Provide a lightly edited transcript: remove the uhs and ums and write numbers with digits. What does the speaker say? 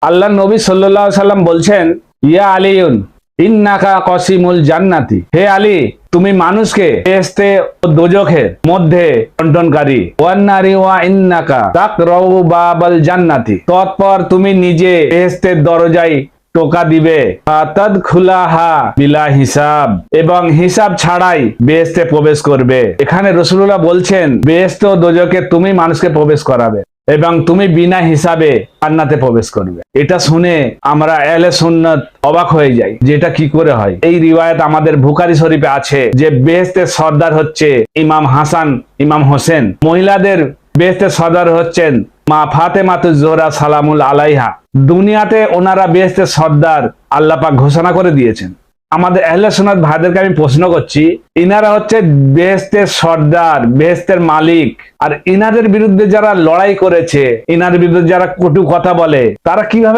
আল্লাহ নবী সাল্লাল্লাহু আলাইহি সাল্লাম বলছেন, ইয়া আলিউন ইন্নাকা কসিমুল জান্নাতি, হে আলী, তুমি মানুষকে বেহেশতে ও দোজখের মধ্যে বন্টনকারী। ওয়ান নারি ওয়া ইন্নাকা তাকরাউ বাবাল জান্নাতি, তৎপর তুমি নিজে বেহেশতের দরজায় টোকা দিবে। ফাতাদখুলাহা বিলা হিসাব, এবং হিসাব ছাড়াই বেহেশতে প্রবেশ করবে। এখানে রাসূলুল্লাহ বলছেন বেহেশত ও দোজখে তুমি মানুষকে প্রবেশ করাবে এবং তুমি বিনা হিসাবে জান্নাতে প্রবেশ করবে। এটা শুনে আমরা আহলে সুন্নাত অবাক হয়ে যাই যে এটা কি করে হয়। এই রিওয়ায়াত আমাদের বুখারী শরীফে আছে যে বেহেশতের সর্দার হচ্ছে ইমাম হাসান, ইমাম হোসেন। মহিলাদের বেহেশতের সর্দার হচ্ছেন মা ফাতেমাতুজ জোহরা সালামুল আলাইহা। দুনিয়াতে ওনারা বেহেশতের সর্দার আল্লাহ পাক ঘোষণা করে দিয়েছেন। আমাদের আহলে সুন্নাত ভাইদেরকে আমি প্রশ্ন করছি, ইনারা হচ্ছে বেহেশতের সর্দার, বেহেশতের মালিক, আর ইনাদের বিরুদ্ধে যারা লড়াই করেছে, ইনার বিরুদ্ধে যারা কটু কথা বলে, তারা কিভাবে